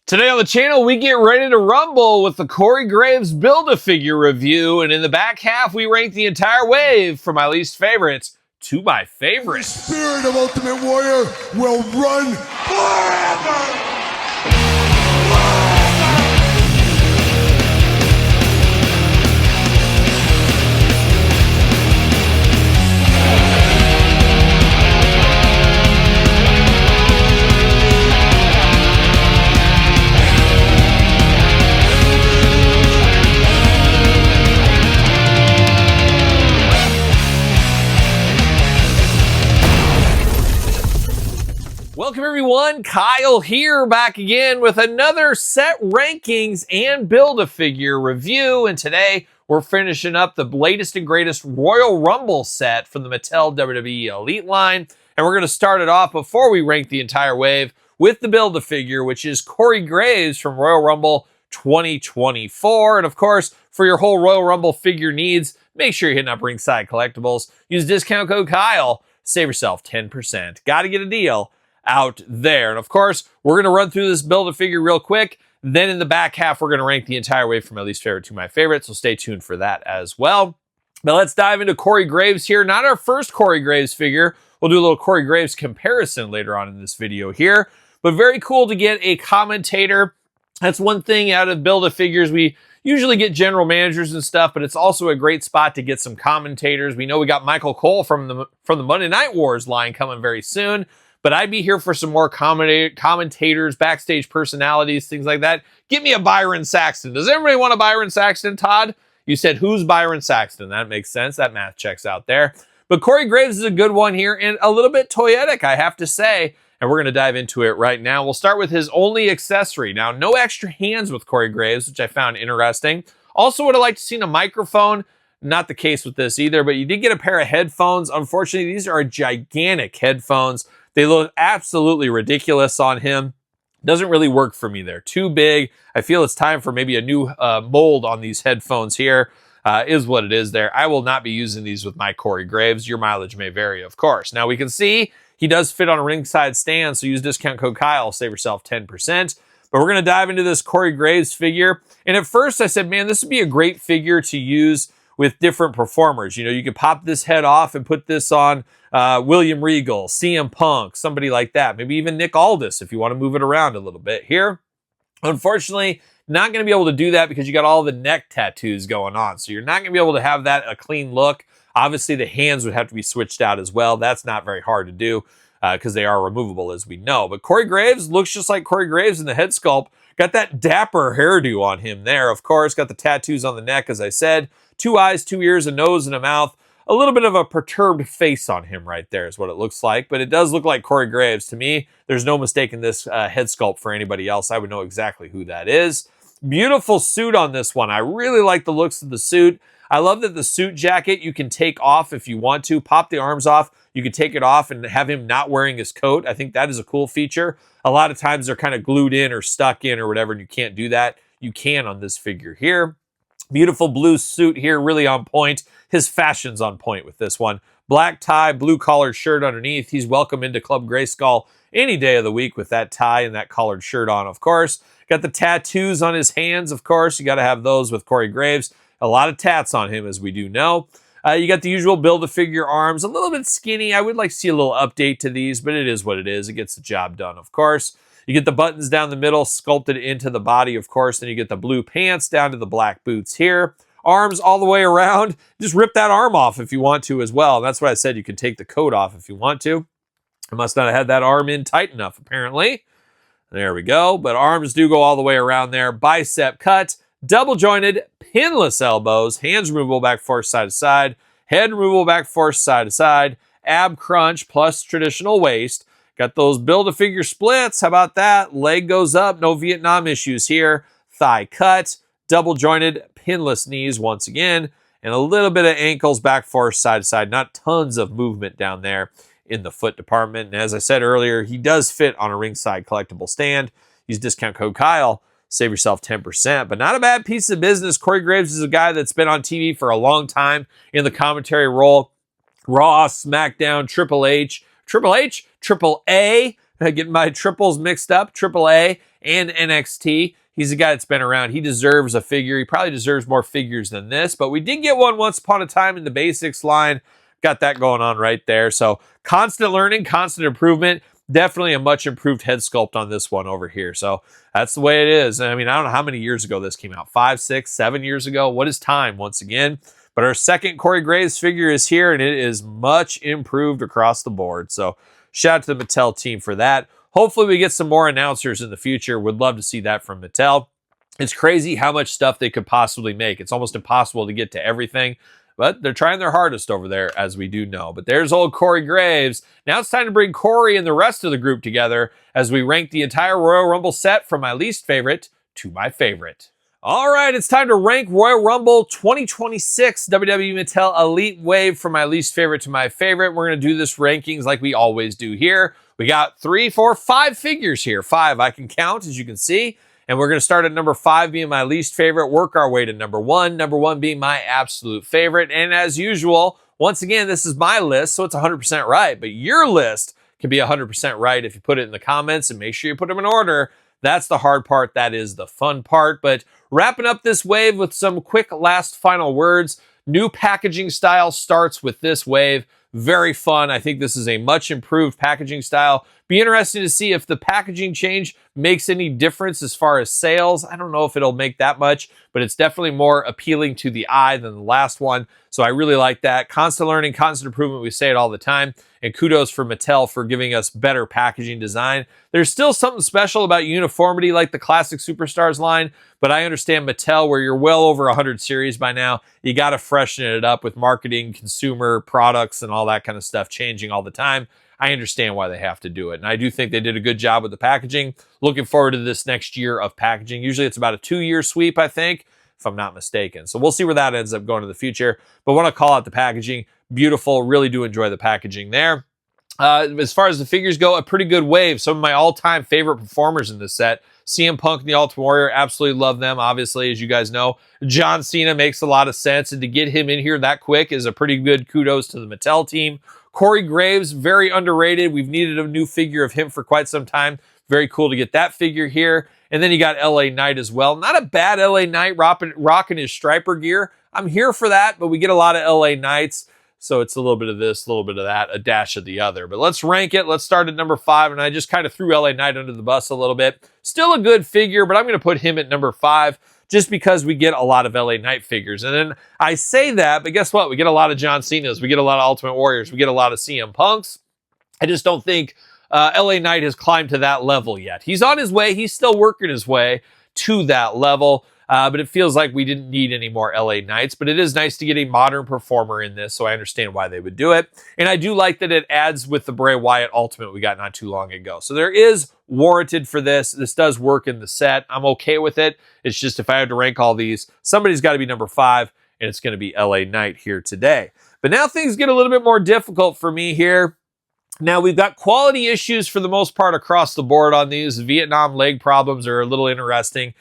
Today on the channel, we get ready to rumble with the Corey Graves Build-A-Figure review, and in the back half, we rank the entire wave from my least favorites to my favorites. The spirit of Ultimate Warrior will run forever! Welcome everyone, Kyle here, back again with another set rankings and Build-A-Figure review, and today we're finishing up the latest and greatest Royal Rumble set from the Mattel WWE Elite line, and we're going to start it off before we rank the entire wave with the Build-A-Figure, which is Corey Graves from Royal Rumble 2024, and of course, for your whole Royal Rumble figure needs, make sure you're hitting up Ringside Collectibles, use discount code Kyle, save yourself 10%. Gotta get a deal out there. And of course, we're going to run through this Build-A-Figure real quick. Then in the back half, we're going to rank the entire way from my least favorite to my favorite. So stay tuned for that as well. Now let's dive into Corey Graves here. Not our first Corey Graves figure. We'll do a little Corey Graves comparison later on in this video here. But very cool to get a commentator. That's one thing out of Build-A-Figures. We usually get general managers and stuff, but it's also a great spot to get some commentators. We know we got Michael Cole from the Monday Night Wars line coming very soon. But I'd be here for some more commentators, backstage personalities, things like that. Give me a Byron Saxton. Does everybody want a Byron Saxton, Todd? You said, who's Byron Saxton? That makes sense. That math checks out there. But Corey Graves is a good one here and a little bit toyetic, I have to say. And we're going to dive into it right now. We'll start with his only accessory. Now, no extra hands with Corey Graves, which I found interesting. Also would have liked to see a microphone. Not the case with this either, but you did get a pair of headphones. Unfortunately, these are gigantic headphones. They look absolutely ridiculous on him. Doesn't really work for me. They're too big. I feel it's time for maybe a new mold on these headphones here. Is what it is there. I will not be using these with my Corey Graves. Your mileage may vary, of course. Now we can see he does fit on a ringside stand, so use discount code Kyle, save yourself 10%. But we're going to dive into this Corey Graves figure. And at first I said, man, this would be a great figure to use with different performers. You know, you could pop this head off and put this on William Regal, CM Punk, somebody like that. Maybe even Nick Aldis if you want to move it around a little bit here. Unfortunately, not going to be able to do that because you got all the neck tattoos going on. So you're not going to be able to have that a clean look. Obviously, the hands would have to be switched out as well. That's not very hard to do because they are removable, as we know. But Corey Graves looks just like Corey Graves in the head sculpt. Got that dapper hairdo on him there, of course. Got the tattoos on the neck, as I said. 2 eyes, 2 ears, a nose, and a mouth. A little bit of a perturbed face on him right there is what it looks like. But it does look like Corey Graves to me. There's no mistaking this head sculpt for anybody else. I would know exactly who that is. Beautiful suit on this one. I really like the looks of the suit. I love that the suit jacket you can take off if you want to. Pop the arms off. You can take it off and have him not wearing his coat. I think that is a cool feature. A lot of times they're kind of glued in or stuck in or whatever, and you can't do that. You can on this figure here. Beautiful blue suit here, really on point. His fashion's on point with this one. Black tie, blue collared shirt underneath. He's welcome into Club Grayskull any day of the week with that tie and that collared shirt on, of course. Got the tattoos on his hands, of course. You got to have those with Corey Graves. A lot of tats on him, as we do know. You got the usual Build-A-Figure arms. A little bit skinny. I would like to see a little update to these, but it is what it is. It gets the job done, of course. You get the buttons down the middle, sculpted into the body, of course. Then you get the blue pants down to the black boots here. Arms all the way around. Just rip that arm off if you want to as well. That's what I said. You can take the coat off if you want to. I must not have had that arm in tight enough, apparently. There we go. But arms do go all the way around there. Bicep cut. Double jointed, pinless elbows. Hands removable back force side to side. Head removable back force side to side. Ab crunch plus traditional waist. Got those Build-A-Figure splits. How about that? Leg goes up. No Vietnam issues here. Thigh cut. Double jointed, pinless knees once again. And a little bit of ankles back force side to side. Not tons of movement down there in the foot department. And as I said earlier, he does fit on a ringside collectible stand. Use discount code Kyle. Save yourself 10%. But not a bad piece of business. Corey Graves is a guy that's been on TV for a long time in the commentary role. Raw, SmackDown, Triple A, getting my triples mixed up, Triple A, and NXT. He's a guy that's been around. He deserves a figure. He probably deserves more figures than this, but we did get one once upon a time in the basics line. Got that going on right there. So constant learning, constant improvement. Definitely a much improved head sculpt on this one over here. So that's the way it is. I mean, I don't know how many years ago this came out. 5, 6, 7 years ago. What is time once again? But our second Corey Graves figure is here, and it is much improved across the board. So shout out to the Mattel team for that. Hopefully we get some more announcers in the future. Would love to see that from Mattel. It's crazy how much stuff they could possibly make. It's almost impossible to get to everything, but they're trying their hardest over there, as we do know. But there's old Corey Graves. Now it's time to bring Corey and the rest of the group together as we rank the entire Royal Rumble set from my least favorite to my favorite. All right, it's time to rank Royal Rumble 2026 WWE Mattel Elite Wave from my least favorite to my favorite. We're going to do this rankings like we always do here. We got 3, 4, 5 figures here. 5 I can count, as you can see. And we're going to start at number 5 being my least favorite, work our way to number 1. Number 1 being my absolute favorite. And as usual, once again, this is my list, so it's 100% right. But your list can be 100% right if you put it in the comments, and make sure you put them in order. That's the hard part. That is the fun part. But wrapping up this wave with some quick last final words. New packaging style starts with this wave. Very fun. I think this is a much improved packaging style. Be interesting to see if the packaging change makes any difference as far as sales. I don't know if it'll make that much, but it's definitely more appealing to the eye than the last one. So I really like that. Constant learning, constant improvement. We say it all the time. And kudos for Mattel for giving us better packaging design. There's still something special about uniformity like the Classic Superstars line, but I understand Mattel, where you're well over 100 series by now, you got to freshen it up with marketing, consumer products, and all that kind of stuff changing all the time. I understand why they have to do it. And I do think they did a good job with the packaging. Looking forward to this next year of packaging. Usually it's about a 2-year sweep, I think, if I'm not mistaken. So we'll see where that ends up going in the future. But want to call out the packaging. Beautiful. Really do enjoy the packaging there. As far as the figures go, a pretty good wave. Some of my all-time favorite performers in this set. CM Punk and the Ultimate Warrior, absolutely love them, obviously, as you guys know. John Cena makes a lot of sense, and to get him in here that quick is a pretty good kudos to the Mattel team. Corey Graves, very underrated. We've needed a new figure of him for quite some time. Very cool to get that figure here. And then you got LA Knight as well. Not a bad LA Knight rocking his striper gear. I'm here for that, but we get a lot of LA Knights. So it's a little bit of this, a little bit of that, a dash of the other. But let's rank it. Let's start at number 5. And I just kind of threw LA Knight under the bus a little bit. Still a good figure, but I'm going to put him at number 5 just because we get a lot of LA Knight figures. And then I say that, but guess what? We get a lot of John Cena's. We get a lot of Ultimate Warriors. We get a lot of CM Punks. I just don't think LA Knight has climbed to that level yet. He's on his way. He's still working his way to that level. But it feels like we didn't need any more LA Knights. But it is nice to get a modern performer in this, so I understand why they would do it. And I do like that it adds with the Bray Wyatt Ultimate we got not too long ago. So there is warranted for this. This does work in the set. I'm okay with it. It's just if I had to rank all these, somebody's got to be number 5, and it's going to be LA Knight here today. But now things get a little bit more difficult for me here. Now, we've got quality issues for the most part across the board on these. Vietnam leg problems are a little interesting.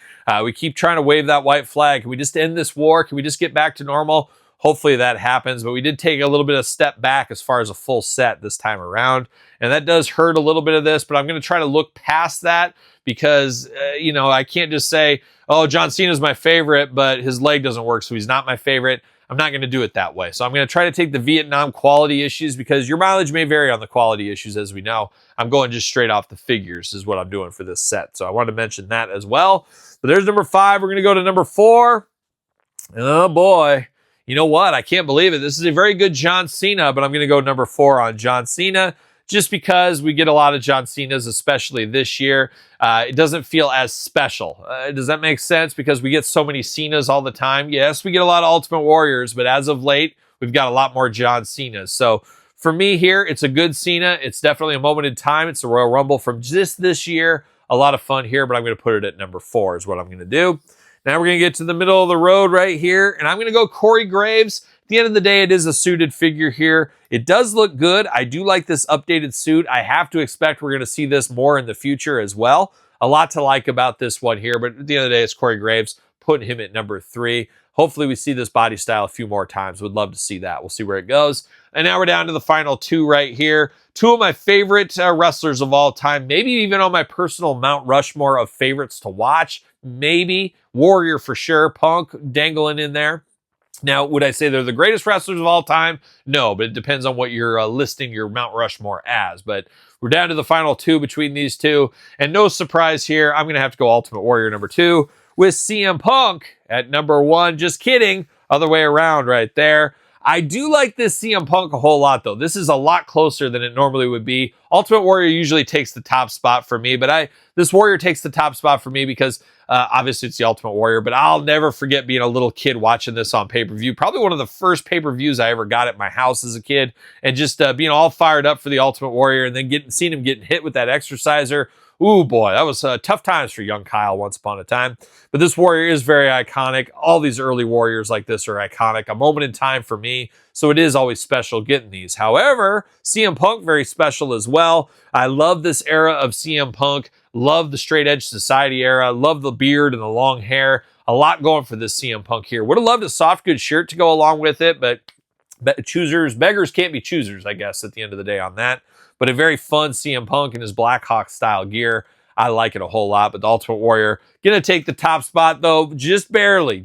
We keep trying to wave that white flag. Can we just end this war? Can we just get back to normal? Hopefully that happens, but we did take a little bit of step back as far as a full set this time around, and that does hurt a little bit of this, but I'm going to try to look past that because, I can't just say, oh, John Cena's my favorite, but his leg doesn't work, so he's not my favorite. I'm not going to do it that way. So I'm going to try to take the Vietnam quality issues because your mileage may vary on the quality issues, as we know. I'm going just straight off the figures is what I'm doing for this set. So I wanted to mention that as well. But there's number 5. We're going to go to number 4. Oh, boy. You know what? I can't believe it. This is a very good John Cena, but I'm going to go number 4 on John Cena just because we get a lot of John Cenas, especially this year. It doesn't feel as special. Does that make sense? Because we get so many Cenas all the time. Yes, we get a lot of Ultimate Warriors, but as of late, we've got a lot more John Cenas. So for me here, it's a good Cena. It's definitely a moment in time. It's a Royal Rumble from just this year. A lot of fun here, but I'm going to put it at number 4 is what I'm going to do. Now we're going to get to the middle of the road right here, and I'm going to go Corey Graves. At the end of the day, it is a suited figure here. It does look good. I do like this updated suit. I have to expect we're going to see this more in the future as well. A lot to like about this one here, but at the end of the day, it's Corey Graves. putting him at number 3. Hopefully we see this body style a few more times. Would love to see that. We'll see where it goes. And now we're down to the final 2 right here. 2 of my favorite wrestlers of all time, maybe even on my personal Mount Rushmore of favorites to watch. Maybe Warrior for sure, Punk dangling in there. Now, would I say they're the greatest wrestlers of all time? No, but it depends on what you're listing your Mount Rushmore as. But we're down to the final 2 between these 2. And no surprise here, I'm going to have to go Ultimate Warrior number 2 with CM Punk at number 1. Just kidding. Other way around right there. I do like this CM Punk a whole lot, though. This is a lot closer than it normally would be. Ultimate Warrior usually takes the top spot for me, but this Warrior takes the top spot for me because obviously it's the Ultimate Warrior, but I'll never forget being a little kid watching this on pay-per-view. Probably one of the first pay-per-views I ever got at my house as a kid, and just being all fired up for the Ultimate Warrior and then seeing him getting hit with that exerciser. Ooh, boy, that was tough times for young Kyle once upon a time. But this Warrior is very iconic. All these early Warriors like this are iconic. A moment in time for me, so it is always special getting these. However, CM Punk, very special as well. I love this era of CM Punk. Love the Straight Edge Society era. Love the beard and the long hair. A lot going for this CM Punk here. Would have loved a soft good shirt to go along with it, but beggars can't be choosers, I guess, at the end of the day on that. But a very fun CM Punk in his Black Hawk style gear. I like it a whole lot, but the Ultimate Warrior gonna take the top spot though, just barely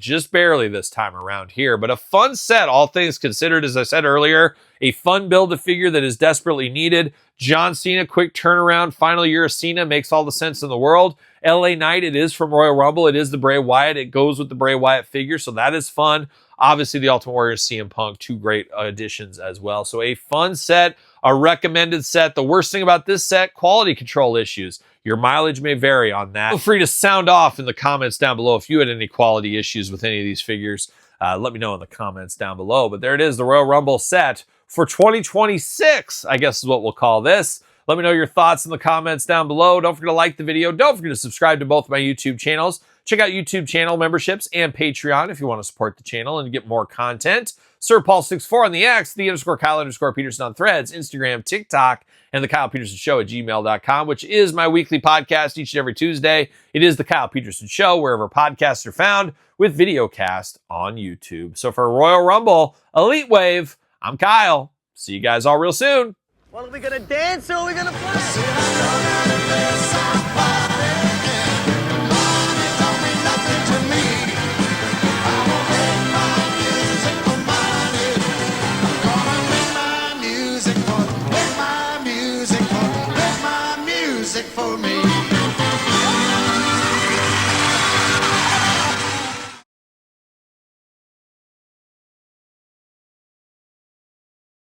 this time around here. But a fun set, all things considered, as I said earlier, a fun Build-A-Figure that is desperately needed. John Cena, quick turnaround, final year of Cena, makes all the sense in the world. LA Knight, it is from Royal Rumble, it is the Bray Wyatt, it goes with the Bray Wyatt figure, so that is fun. Obviously, the Ultimate Warrior, CM Punk, 2 great additions as well. So a fun set, a recommended set. The worst thing about this set, quality control issues. Your mileage may vary on that. Feel free to sound off in the comments down below if you had any quality issues with any of these figures. Let me know in the comments down below. But there it is, the Royal Rumble set for 2026, I guess is what we'll call this. Let me know your thoughts in the comments down below. Don't forget to like the video. Don't forget to subscribe to both my YouTube channels. Check out YouTube channel memberships and Patreon if you want to support the channel and get more content. SirPaul64 on the X, _Kyle_Peterson on Threads, Instagram, TikTok, and TheKylePetersonShow at gmail.com, which is my weekly podcast each and every Tuesday. It is The Kyle Peterson Show, wherever podcasts are found, with videocast on YouTube. So for Royal Rumble Elite Wave, I'm Kyle. See you guys all real soon. Well, are we gonna dance or are we gonna play?